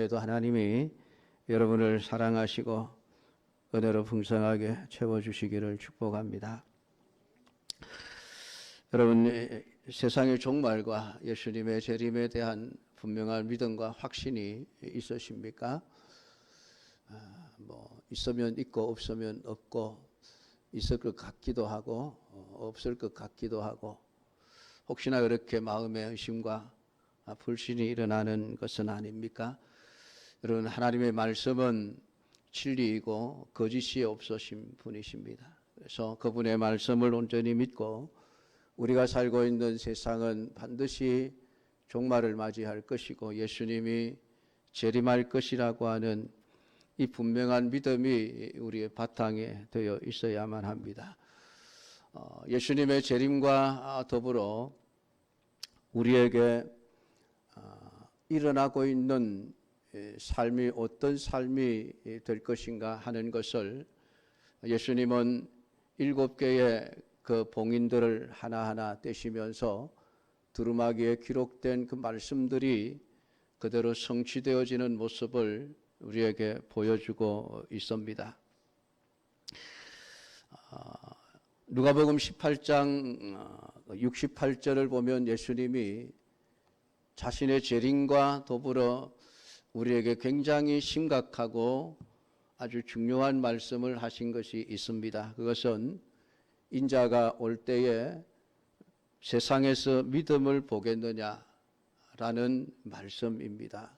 또 하나님이 여러분을 사랑하시고 은혜로 풍성하게 채워주시기를 축복합니다. 여러분, 세상의 종말과 예수님의 재림에 대한 분명한 믿음과 확신이 있으십니까? 있으면 있고 없으면 없고, 있을 것 같기도 하고 없을 것 같기도 하고, 혹시나 그렇게 마음의 의심과 불신이 일어나는 것은 아닙니까? 여러분, 하나님의 말씀은 진리이고 거짓이 없으신 분이십니다. 그래서 그분의 말씀을 온전히 믿고 우리가 살고 있는 세상은 반드시 종말을 맞이할 것이고 예수님이 재림할 것이라고 하는 이 분명한 믿음이 우리의 바탕에 되어 있어야만 합니다. 예수님의 재림과 더불어 우리에게 일어나고 있는 삶이 어떤 삶이 될 것인가 하는 것을 예수님은 7개의 그 봉인들을 하나하나 떼시면서 두루마기에 기록된 그 말씀들이 그대로 성취되어지는 모습을 우리에게 보여주고 있습니다. 누가복음 18장 68절을 보면 예수님이 자신의 재림과 더불어 우리에게 굉장히 심각하고 아주 중요한 말씀을 하신 것이 있습니다. 그것은 인자가 올 때에 세상에서 믿음을 보겠느냐라는 말씀입니다.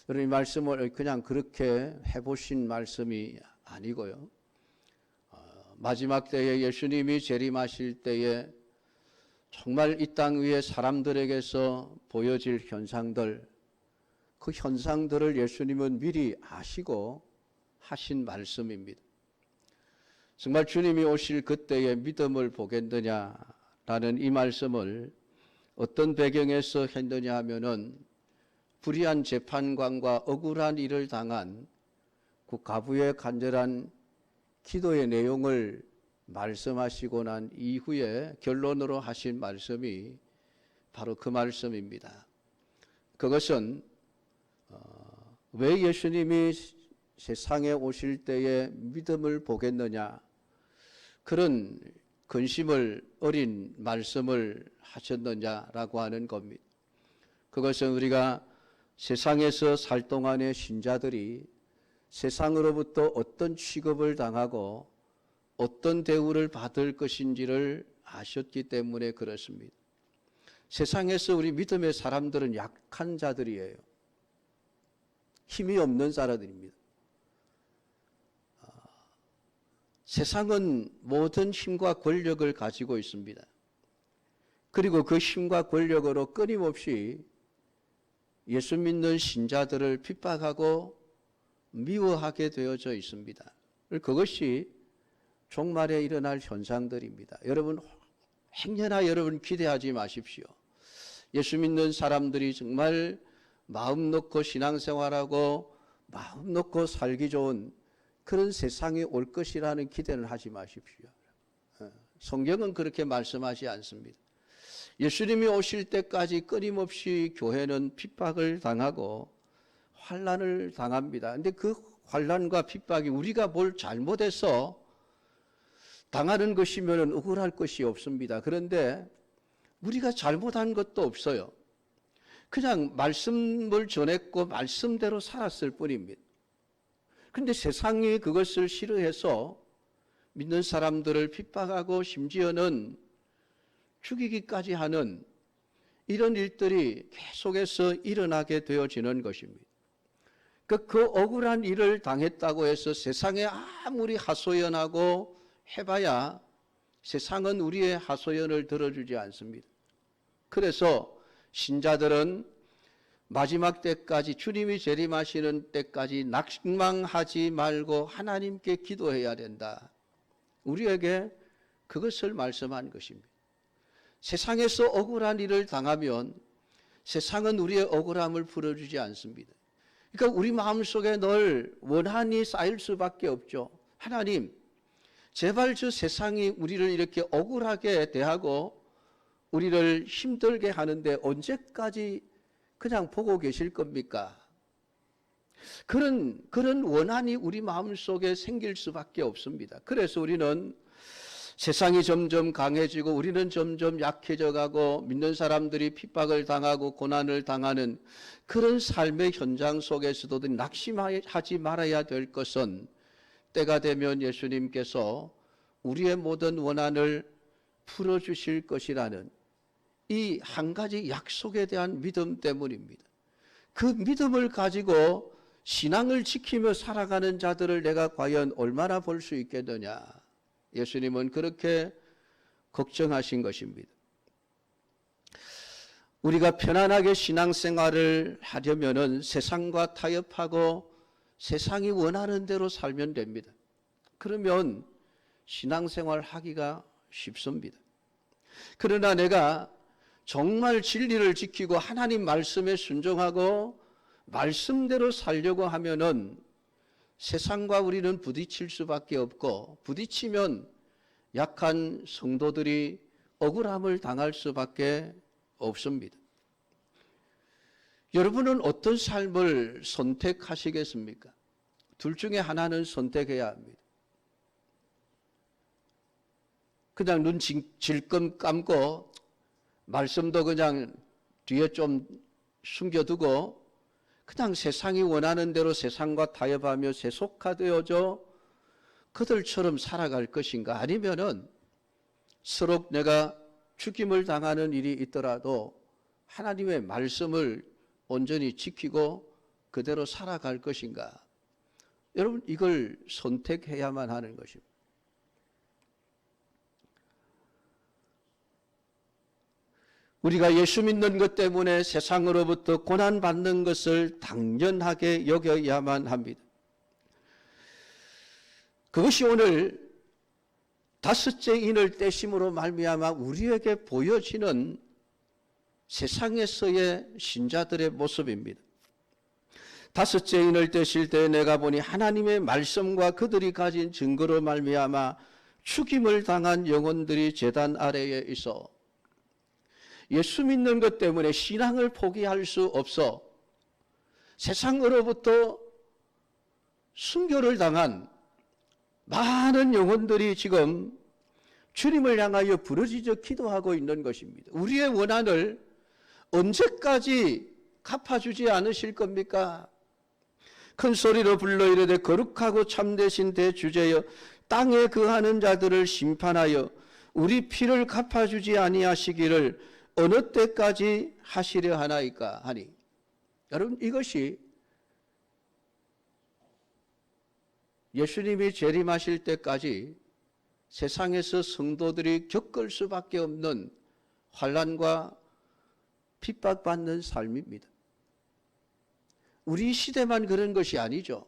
여러분, 이 말씀을 그냥 그렇게 해보신 말씀이 아니고요. 마지막 때에 예수님이 재림하실 때에 정말 이 땅 위에 사람들에게서 보여질 현상들, 그 현상들을 예수님은 미리 아시고 하신 말씀입니다. 정말 주님이 오실 그때에 믿음을 보겠느냐라는 이 말씀을 어떤 배경에서 했느냐 하면은 불의한 재판관과 억울한 일을 당한 그 가부의 간절한 기도의 내용을 말씀하시고 난 이후에 결론으로 하신 말씀이 바로 그 말씀입니다. 그것은 왜 예수님이 세상에 오실 때에 믿음을 보겠느냐, 그런 근심을 어린 말씀을 하셨느냐라고 하는 겁니다. 그것은 우리가 세상에서 살 동안의 신자들이 세상으로부터 어떤 취급을 당하고 어떤 대우를 받을 것인지를 아셨기 때문에 그렇습니다. 세상에서 우리 믿음의 사람들은 약한 자들이에요. 힘이 없는 사람들입니다. 세상은 모든 힘과 권력을 가지고 있습니다. 그리고 그 힘과 권력으로 끊임없이 예수 믿는 신자들을 핍박하고 미워하게 되어져 있습니다. 그것이 종말에 일어날 현상들입니다. 여러분, 행여나 여러분 기대하지 마십시오. 예수 믿는 사람들이 정말 마음 놓고 신앙생활하고 마음 놓고 살기 좋은 그런 세상이 올 것이라는 기대는 하지 마십시오. 성경은 그렇게 말씀하지 않습니다. 예수님이 오실 때까지 끊임없이 교회는 핍박을 당하고 환난을 당합니다. 그런데 그 환난과 핍박이 우리가 뭘 잘못해서 당하는 것이면 억울할 것이 없습니다. 그런데 우리가 잘못한 것도 없어요. 그냥 말씀을 전했고 말씀대로 살았을 뿐입니다. 그런데 세상이 그것을 싫어해서 믿는 사람들을 핍박하고 심지어는 죽이기까지 하는 이런 일들이 계속해서 일어나게 되어지는 것입니다. 그 억울한 일을 당했다고 해서 세상에 아무리 하소연하고 해봐야 세상은 우리의 하소연을 들어주지 않습니다. 그래서 신자들은 마지막 때까지, 주님이 재림하시는 때까지 낙망하지 말고 하나님께 기도해야 된다. 우리에게 그것을 말씀한 것입니다. 세상에서 억울한 일을 당하면 세상은 우리의 억울함을 풀어주지 않습니다. 그러니까 우리 마음속에 늘 원한이 쌓일 수밖에 없죠. 하나님, 제발 저 세상이 우리를 이렇게 억울하게 대하고 우리를 힘들게 하는데 언제까지 그냥 보고 계실 겁니까? 그런 원한이 우리 마음속에 생길 수밖에 없습니다. 그래서 우리는 세상이 점점 강해지고 우리는 점점 약해져 가고 믿는 사람들이 핍박을 당하고 고난을 당하는 그런 삶의 현장 속에서도 낙심하지 말아야 될 것은 때가 되면 예수님께서 우리의 모든 원한을 풀어주실 것이라는 이 한 가지 약속에 대한 믿음 때문입니다. 그 믿음을 가지고 신앙을 지키며 살아가는 자들을 내가 과연 얼마나 볼 수 있겠느냐. 예수님은 그렇게 걱정하신 것입니다. 우리가 편안하게 신앙생활을 하려면은 세상과 타협하고 세상이 원하는 대로 살면 됩니다. 그러면 신앙생활 하기가 쉽습니다. 그러나 내가 정말 진리를 지키고 하나님 말씀에 순종하고 말씀대로 살려고 하면은 세상과 우리는 부딪힐 수밖에 없고 부딪히면 약한 성도들이 억울함을 당할 수밖에 없습니다. 여러분은 어떤 삶을 선택하시겠습니까? 둘 중에 하나는 선택해야 합니다. 그냥 눈 질끔 감고 말씀도 그냥 뒤에 좀 숨겨두고 그냥 세상이 원하는 대로 세상과 타협하며 세속화되어져 그들처럼 살아갈 것인가? 아니면은 서로 내가 죽임을 당하는 일이 있더라도 하나님의 말씀을 온전히 지키고 그대로 살아갈 것인가? 여러분, 이걸 선택해야만 하는 것입니다. 우리가 예수 믿는 것 때문에 세상으로부터 고난받는 것을 당연하게 여겨야만 합니다. 그것이 오늘 다섯째 인을 떼심으로 말미암아 우리에게 보여지는 세상에서의 신자들의 모습입니다. 다섯째 인을 떼실 때 내가 보니 하나님의 말씀과 그들이 가진 증거로 말미암아 죽임을 당한 영혼들이 제단 아래에 있어 예수 믿는 것 때문에 신앙을 포기할 수 없어 세상으로부터 순교를 당한 많은 영혼들이 지금 주님을 향하여 부르짖어 기도하고 있는 것입니다. 우리의 원한을 언제까지 갚아주지 않으실 겁니까? 큰 소리로 불러 이르되 거룩하고 참되신 대주제여 땅에 거하는 자들을 심판하여 우리 피를 갚아주지 아니하시기를 어느 때까지 하시려 하나이까 하니. 여러분, 이것이 예수님이 재림하실 때까지 세상에서 성도들이 겪을 수밖에 없는 환난과 핍박받는 삶입니다. 우리 시대만 그런 것이 아니죠.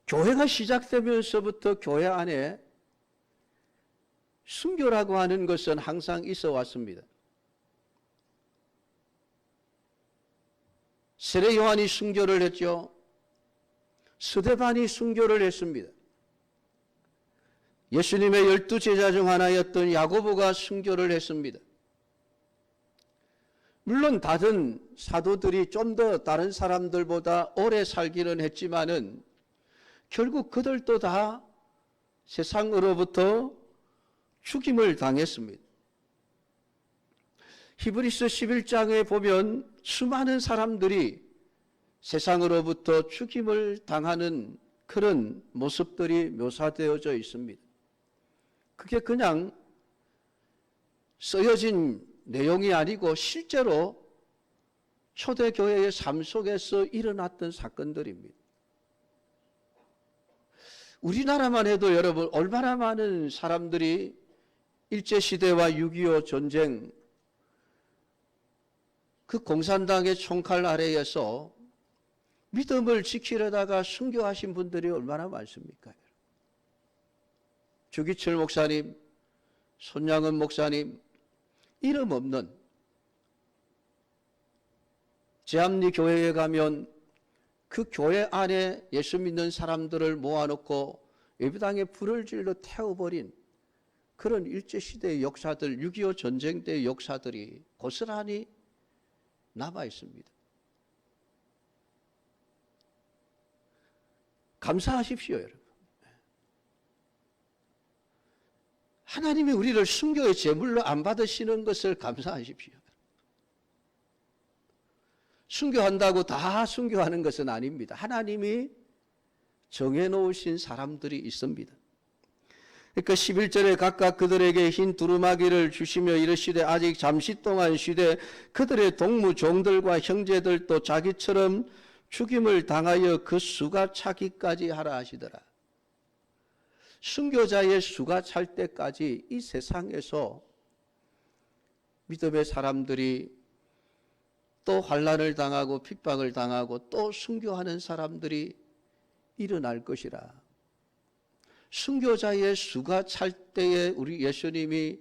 교회가 시작되면서부터 교회 안에 순교라고 하는 것은 항상 있어 왔습니다. 세례 요한이 순교를 했죠. 스데반이 순교를 했습니다. 예수님의 12제자 중 하나였던 야고보가 순교를 했습니다. 물론 다른 사도들이 좀 더 다른 사람들보다 오래 살기는 했지만은 결국 그들도 다 세상으로부터 죽임을 당했습니다. 히브리서 11장에 보면 수많은 사람들이 세상으로부터 죽임을 당하는 그런 모습들이 묘사되어져 있습니다. 그게 그냥 쓰여진 내용이 아니고 실제로 초대교회의 삶 속에서 일어났던 사건들입니다. 우리나라만 해도 여러분 얼마나 많은 사람들이 일제시대와 6.25 전쟁 그 공산당의 총칼 아래에서 믿음을 지키려다가 순교하신 분들이 얼마나 많습니까? 주기철 목사님, 손양은 목사님, 이름 없는 제암리 교회에 가면 그 교회 안에 예수 믿는 사람들을 모아놓고 예배당에 불을 질러 태워버린 그런 일제시대의 역사들, 6.25 전쟁 때의 역사들이 고스란히 남아 있습니다. 감사하십시오, 여러분. 하나님이 우리를 순교의 제물로 안 받으시는 것을 감사하십시오. 순교한다고 다 순교하는 것은 아닙니다. 하나님이 정해놓으신 사람들이 있습니다. 그러니까 11절에 각각 그들에게 흰 두루마기를 주시며 이르시되 아직 잠시 동안 쉬되 그들의 동무 종들과 형제들도 자기처럼 죽임을 당하여 그 수가 차기까지 하라 하시더라. 순교자의 수가 찰 때까지 이 세상에서 믿음의 사람들이 또 환난을 당하고 핍박을 당하고 또 순교하는 사람들이 일어날 것이라. 순교자의 수가 찰 때에 우리 예수님이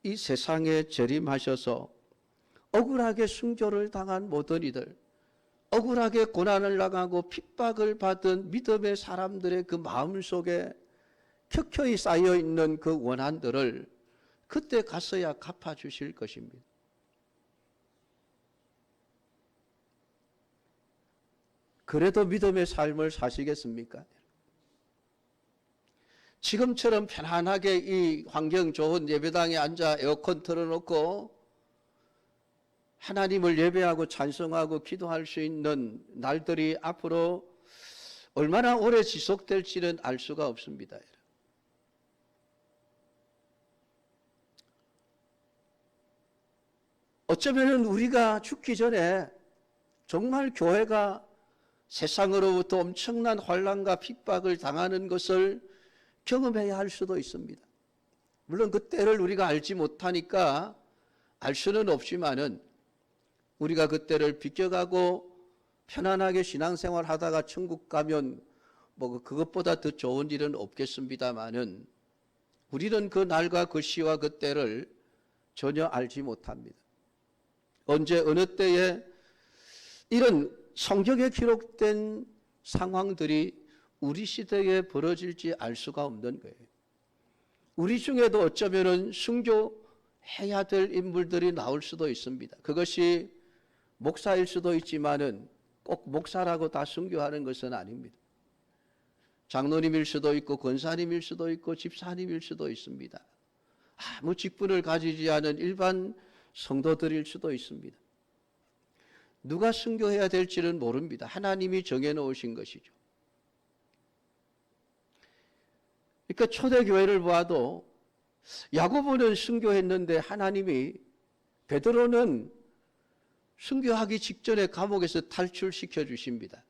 이 세상에 재림하셔서 억울하게 순교를 당한 모든 이들, 억울하게 고난을 당하고 핍박을 받은 믿음의 사람들의 그 마음속에 켜켜이 쌓여있는 그 원한들을 그때 가서야 갚아주실 것입니다. 그래도 믿음의 삶을 사시겠습니까? 지금처럼 편안하게 이 환경 좋은 예배당에 앉아 에어컨 틀어놓고 하나님을 예배하고 찬송하고 기도할 수 있는 날들이 앞으로 얼마나 오래 지속될지는 알 수가 없습니다. 어쩌면 우리가 죽기 전에 정말 교회가 세상으로부터 엄청난 환난과 핍박을 당하는 것을 경험해야 할 수도 있습니다. 물론 그 때를 우리가 알지 못하니까 알 수는 없지만은 우리가 그 때를 비껴가고 편안하게 신앙생활 하다가 천국 가면 뭐 그것보다 더 좋은 일은 없겠습니다만은 우리는 그 날과 그 시와 그 때를 전혀 알지 못합니다. 언제 어느 때에 이런 성경에 기록된 상황들이 우리 시대에 벌어질지 알 수가 없는 거예요. 우리 중에도 어쩌면은 순교해야 될 인물들이 나올 수도 있습니다. 그것이 목사일 수도 있지만은 꼭 목사라고 다 순교하는 것은 아닙니다. 장로님일 수도 있고 권사님일 수도 있고 집사님일 수도 있습니다. 아무 직분을 가지지 않은 일반 성도들일 수도 있습니다. 누가 순교해야 될지는 모릅니다. 하나님이 정해놓으신 것이죠. 그러니까 초대교회를 봐도 야고보는 순교했는데 하나님이 베드로는 순교하기 직전에 감옥에서 탈출시켜 주십니다.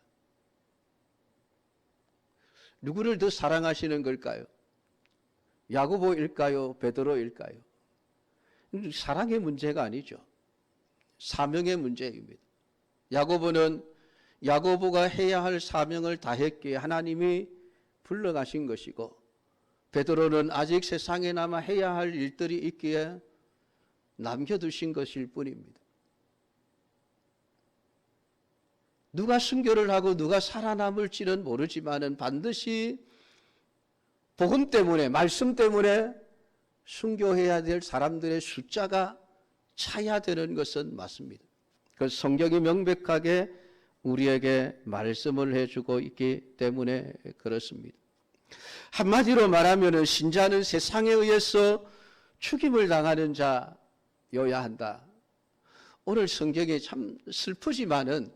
누구를 더 사랑하시는 걸까요? 야고보일까요? 베드로일까요? 사랑의 문제가 아니죠. 사명의 문제입니다. 야고보가 해야 할 사명을 다했기에 하나님이 불러가신 것이고 베드로는 아직 세상에 남아 해야 할 일들이 있기에 남겨두신 것일 뿐입니다. 누가 순교를 하고 누가 살아남을지는 모르지만은 반드시 복음 때문에 말씀 때문에 순교해야 될 사람들의 숫자가 차야 되는 것은 맞습니다. 그 성경이 명백하게 우리에게 말씀을 해주고 있기 때문에 그렇습니다. 한마디로 말하면 신자는 세상에 의해서 죽임을 당하는 자여야 한다. 오늘 성경이 참 슬프지만은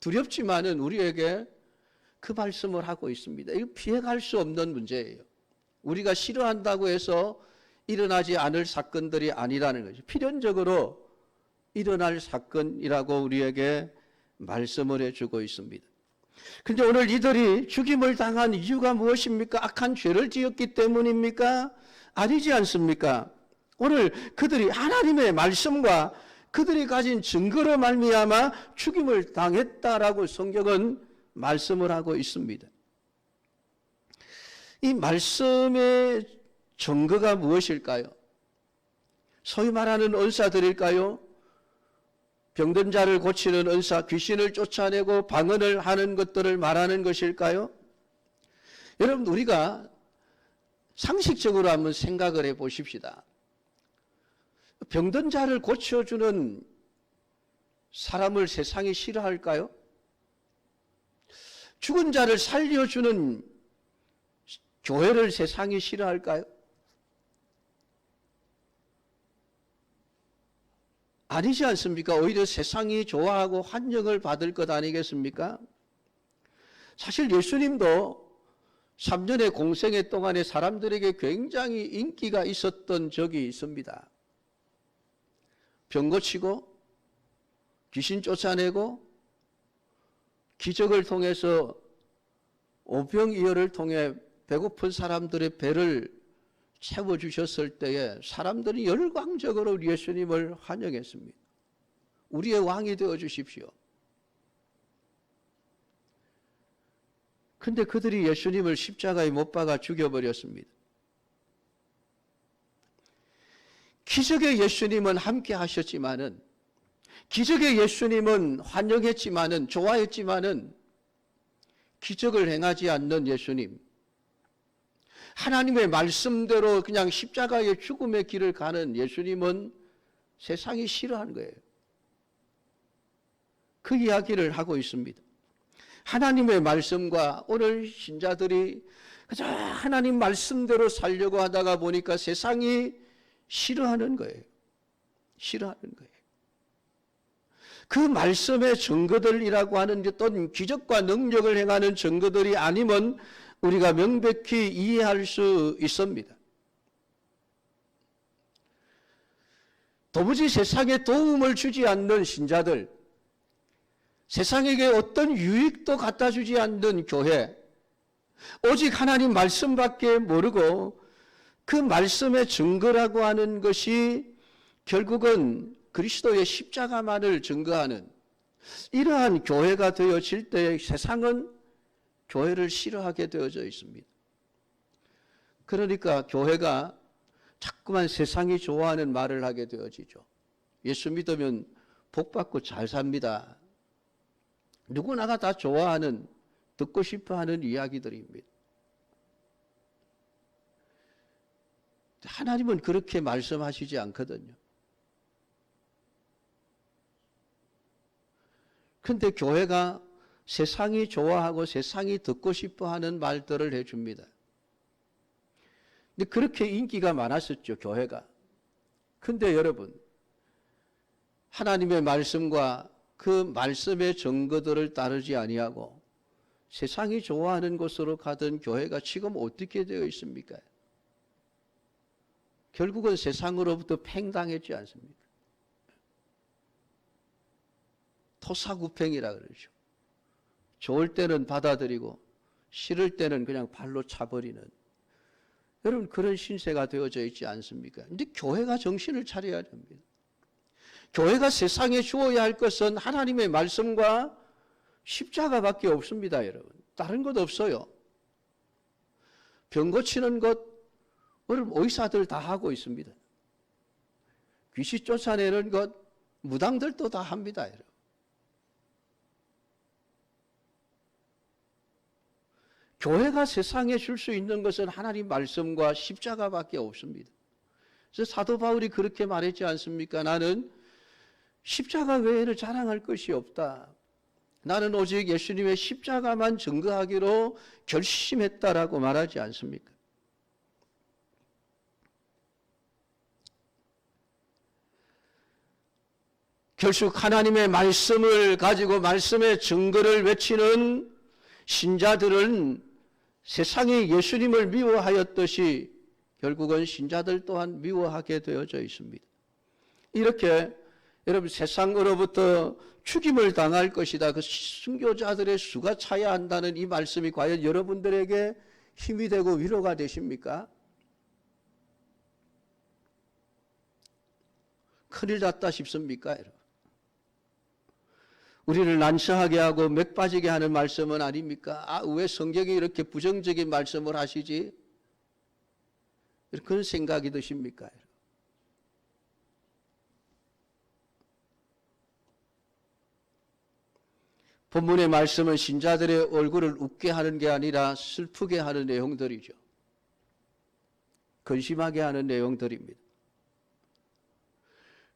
두렵지만은 우리에게 그 말씀을 하고 있습니다. 이거 피해갈 수 없는 문제예요. 우리가 싫어한다고 해서 일어나지 않을 사건들이 아니라는 거죠. 필연적으로 일어날 사건이라고 우리에게 말씀을 해주고 있습니다. 그런데 오늘 이들이 죽임을 당한 이유가 무엇입니까? 악한 죄를 지었기 때문입니까? 아니지 않습니까? 오늘 그들이 하나님의 말씀과 그들이 가진 증거로 말미암아 죽임을 당했다라고 성경은 말씀을 하고 있습니다. 이 말씀의 증거가 무엇일까요? 소위 말하는 은사들일까요? 병든 자를 고치는 은사, 귀신을 쫓아내고 방언을 하는 것들을 말하는 것일까요? 여러분, 우리가 상식적으로 한번 생각을 해 보십시다. 병든 자를 고쳐주는 사람을 세상이 싫어할까요? 죽은 자를 살려주는 교회를 세상이 싫어할까요? 아니지 않습니까? 오히려 세상이 좋아하고 환영을 받을 것 아니겠습니까? 사실 예수님도 3년의 공생애 동안에 사람들에게 굉장히 인기가 있었던 적이 있습니다. 병 고치고 귀신 쫓아내고 기적을 통해서 오병이어를 통해 배고픈 사람들의 배를 채워주셨을 때에 사람들이 열광적으로 예수님을 환영했습니다. 우리의 왕이 되어주십시오. 근데 그들이 예수님을 십자가에 못 박아 죽여버렸습니다. 기적의 예수님은 함께 하셨지만은, 기적의 예수님은 환영했지만은, 좋아했지만은, 기적을 행하지 않는 예수님, 하나님의 말씀대로 그냥 십자가의 죽음의 길을 가는 예수님은 세상이 싫어하는 거예요. 그 이야기를 하고 있습니다. 하나님의 말씀과 오늘 신자들이 그저 하나님 말씀대로 살려고 하다가 보니까 세상이 싫어하는 거예요. 싫어하는 거예요. 그 말씀의 증거들이라고 하는 어떤 기적과 능력을 행하는 증거들이 아니면 우리가 명백히 이해할 수 있습니다. 도무지 세상에 도움을 주지 않는 신자들, 세상에게 어떤 유익도 갖다 주지 않는 교회, 오직 하나님 말씀밖에 모르고 그 말씀의 증거라고 하는 것이 결국은 그리스도의 십자가만을 증거하는 이러한 교회가 되어질 때 세상은 교회를 싫어하게 되어져 있습니다. 그러니까 교회가 자꾸만 세상이 좋아하는 말을 하게 되어지죠. 예수 믿으면 복 받고 잘 삽니다. 누구나가 다 좋아하는, 듣고 싶어 하는 이야기들입니다. 하나님은 그렇게 말씀하시지 않거든요. 그런데 교회가 세상이 좋아하고 세상이 듣고 싶어 하는 말들을 해줍니다. 근데 그렇게 인기가 많았었죠, 교회가. 근데 여러분, 하나님의 말씀과 그 말씀의 증거들을 따르지 아니하고 세상이 좋아하는 곳으로 가던 교회가 지금 어떻게 되어 있습니까? 결국은 세상으로부터 팽당했지 않습니까? 토사구팽이라 그러죠. 좋을 때는 받아들이고 싫을 때는 그냥 발로 차버리는, 여러분 그런 신세가 되어져 있지 않습니까? 근데 교회가 정신을 차려야 됩니다. 교회가 세상에 주어야 할 것은 하나님의 말씀과 십자가밖에 없습니다, 여러분. 다른 것 없어요. 병 고치는 것, 여러분 의사들 다 하고 있습니다. 귀신 쫓아내는 것, 무당들도 다 합니다, 여러분. 교회가 세상에 줄 수 있는 것은 하나님 말씀과 십자가밖에 없습니다. 그래서 사도 바울이 그렇게 말했지 않습니까? 나는 십자가 외에는 자랑할 것이 없다. 나는 오직 예수님의 십자가만 증거하기로 결심했다라고 말하지 않습니까? 결국 하나님의 말씀을 가지고 말씀의 증거를 외치는 신자들은 세상이 예수님을 미워하였듯이 결국은 신자들 또한 미워하게 되어져 있습니다. 이렇게 여러분 세상으로부터 죽임을 당할 것이다. 그 순교자들의 수가 차야 한다는 이 말씀이 과연 여러분들에게 힘이 되고 위로가 되십니까? 큰일 났다 싶습니까, 여러분? 우리를 난처하게 하고 맥 빠지게 하는 말씀은 아닙니까? 아, 왜 성경이 이렇게 부정적인 말씀을 하시지? 그런 생각이 드십니까? 본문의 말씀은 신자들의 얼굴을 웃게 하는 게 아니라 슬프게 하는 내용들이죠. 근심하게 하는 내용들입니다.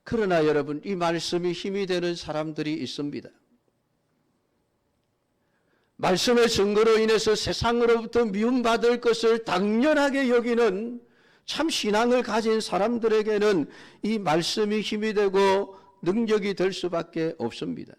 그러나 여러분, 이 말씀이 힘이 되는 사람들이 있습니다. 말씀의 증거로 인해서 세상으로부터 미움받을 것을 당연하게 여기는 참 신앙을 가진 사람들에게는 이 말씀이 힘이 되고 능력이 될 수밖에 없습니다.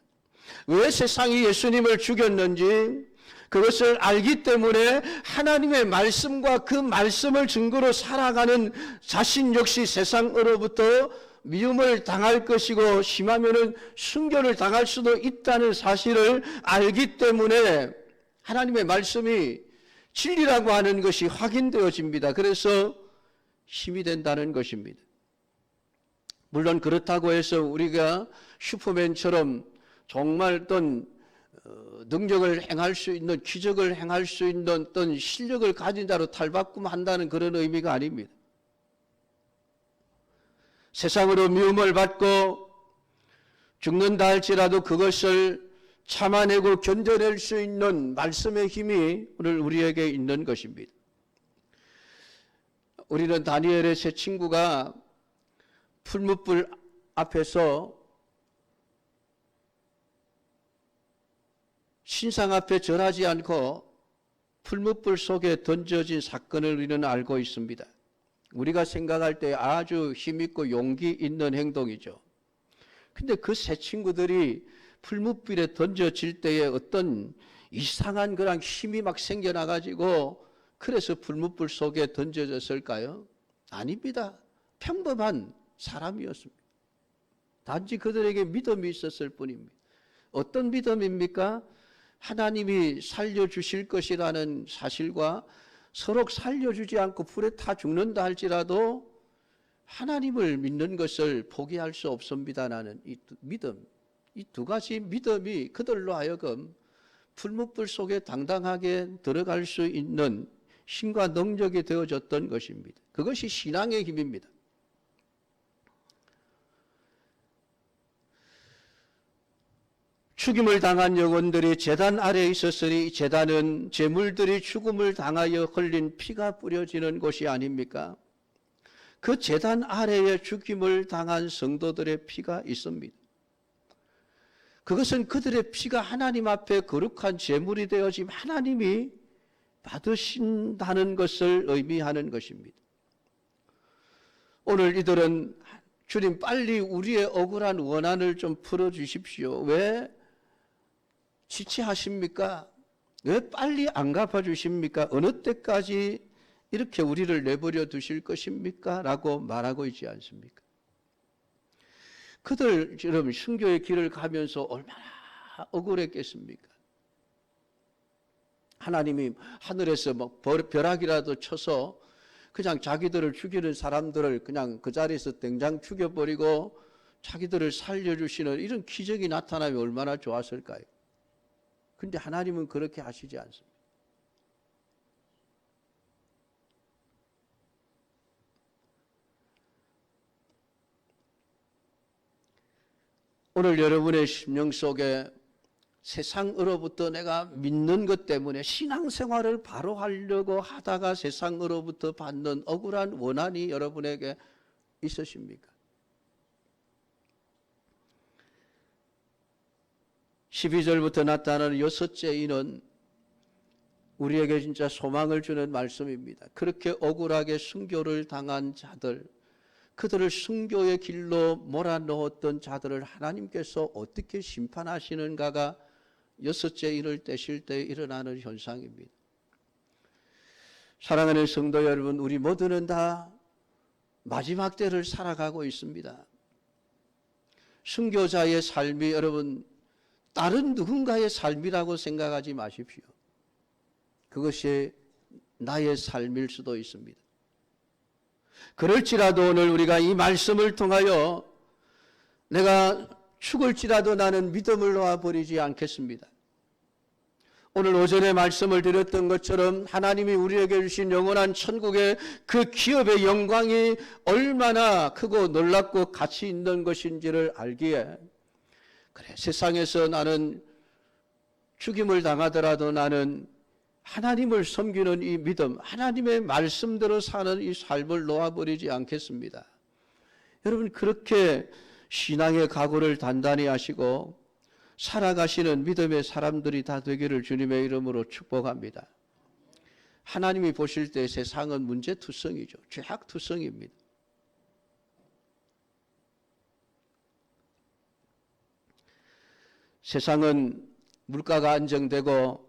왜 세상이 예수님을 죽였는지 그것을 알기 때문에 하나님의 말씀과 그 말씀을 증거로 살아가는 자신 역시 세상으로부터 미움을 당할 것이고 심하면은 순교를 당할 수도 있다는 사실을 알기 때문에 하나님의 말씀이 진리라고 하는 것이 확인되어집니다. 그래서 힘이 된다는 것입니다. 물론 그렇다고 해서 우리가 슈퍼맨처럼 정말 어떤 능력을 행할 수 있는, 기적을 행할 수 있는 어떤 실력을 가진 자로 탈바꿈한다는 그런 의미가 아닙니다. 세상으로 미움을 받고 죽는다 할지라도 그것을 참아내고 견뎌낼 수 있는 말씀의 힘이 오늘 우리에게 있는 것입니다. 우리는 다니엘의 세 친구가 풀무불 앞에서 신상 앞에 절하지 않고 풀무불 속에 던져진 사건을 우리는 알고 있습니다. 우리가 생각할 때 아주 힘있고 용기 있는 행동이죠. 근데 그 세 친구들이 풀무불에 던져질 때에 어떤 이상한 그런 힘이 막 생겨나가지고 그래서 풀무불 속에 던져졌을까요? 아닙니다. 평범한 사람이었습니다. 단지 그들에게 믿음이 있었을 뿐입니다. 어떤 믿음입니까? 하나님이 살려주실 것이라는 사실과 서로 살려주지 않고 불에 타 죽는다 할지라도 하나님을 믿는 것을 포기할 수 없습니다라는 이 믿음, 이 두 가지 믿음이 그들로 하여금 풀무불 속에 당당하게 들어갈 수 있는 힘과 능력이 되어졌던 것입니다. 그것이 신앙의 힘입니다. 죽임을 당한 영혼들이 제단 아래에 있었으니 제단은 제물들이 죽음을 당하여 흘린 피가 뿌려지는 곳이 아닙니까? 그 제단 아래에 죽임을 당한 성도들의 피가 있습니다. 그것은 그들의 피가 하나님 앞에 거룩한 제물이 되어지면 하나님이 받으신다는 것을 의미하는 것입니다. 오늘 이들은 주님 빨리 우리의 억울한 원한을 좀 풀어주십시오. 왜 지체하십니까? 왜 빨리 안 갚아주십니까? 어느 때까지 이렇게 우리를 내버려 두실 것입니까? 라고 말하고 있지 않습니까? 그들처럼 순교의 길을 가면서 얼마나 억울했겠습니까? 하나님이 하늘에서 뭐 벼락이라도 쳐서 그냥 자기들을 죽이는 사람들을 그냥 그 자리에서 땡장 죽여버리고 자기들을 살려주시는 이런 기적이 나타나면 얼마나 좋았을까요? 근데 하나님은 그렇게 하시지 않습니다. 오늘 여러분의 심령 속에 세상으로부터 내가 믿는 것 때문에 신앙생활을 바로 하려고 하다가 세상으로부터 받는 억울한 원한이 여러분에게 있으십니까? 12절부터 나타나는 여섯째 인은 우리에게 진짜 소망을 주는 말씀입니다. 그렇게 억울하게 순교를 당한 자들, 그들을 순교의 길로 몰아넣었던 자들을 하나님께서 어떻게 심판하시는가가 여섯째 인을 떼실 때 일어나는 현상입니다. 사랑하는 성도 여러분, 우리 모두는 다 마지막 때를 살아가고 있습니다. 순교자의 삶이 여러분 다른 누군가의 삶이라고 생각하지 마십시오. 그것이 나의 삶일 수도 있습니다. 그럴지라도 오늘 우리가 이 말씀을 통하여 내가 죽을지라도 나는 믿음을 놓아버리지 않겠습니다. 오늘 오전에 말씀을 드렸던 것처럼 하나님이 우리에게 주신 영원한 천국의 그 기업의 영광이 얼마나 크고 놀랍고 가치 있는 것인지를 알기에 그래, 세상에서 나는 죽임을 당하더라도 나는 하나님을 섬기는 이 믿음, 하나님의 말씀대로 사는 이 삶을 놓아버리지 않겠습니다. 여러분 그렇게 신앙의 각오를 단단히 하시고 살아가시는 믿음의 사람들이 다 되기를 주님의 이름으로 축복합니다. 하나님이 보실 때 세상은 문제투성이죠. 죄악투성입니다. 세상은 물가가 안정되고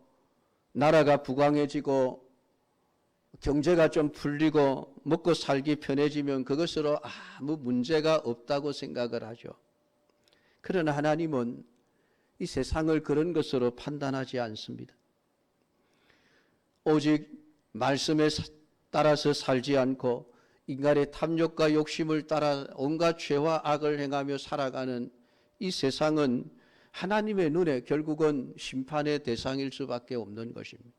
나라가 부강해지고 경제가 좀 풀리고 먹고 살기 편해지면 그것으로 아무 문제가 없다고 생각을 하죠. 그러나 하나님은 이 세상을 그런 것으로 판단하지 않습니다. 오직 말씀에 따라서 살지 않고 인간의 탐욕과 욕심을 따라 온갖 죄와 악을 행하며 살아가는 이 세상은 하나님의 눈에 결국은 심판의 대상일 수밖에 없는 것입니다.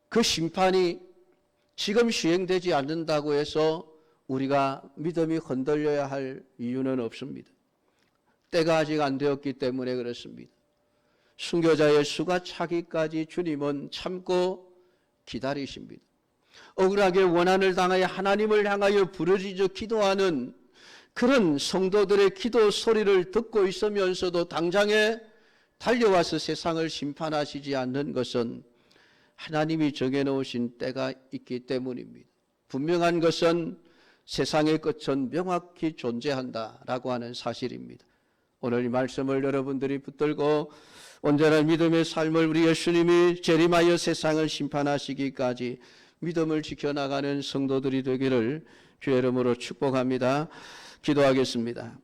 그 심판이 지금 시행되지 않는다고 해서 우리가 믿음이 흔들려야 할 이유는 없습니다. 때가 아직 안 되었기 때문에 그렇습니다. 순교자의 수가 차기까지 주님은 참고 기다리십니다. 억울하게 원한을 당하여 하나님을 향하여 부르짖어 기도하는 그런 성도들의 기도 소리를 듣고 있으면서도 당장에 달려와서 세상을 심판하시지 않는 것은 하나님이 정해놓으신 때가 있기 때문입니다. 분명한 것은 세상의 끝은 명확히 존재한다라고 하는 사실입니다. 오늘 이 말씀을 여러분들이 붙들고 온전한 믿음의 삶을 우리 예수님이 재림하여 세상을 심판하시기까지 믿음을 지켜나가는 성도들이 되기를 주의 이름으로 축복합니다. 기도하겠습니다.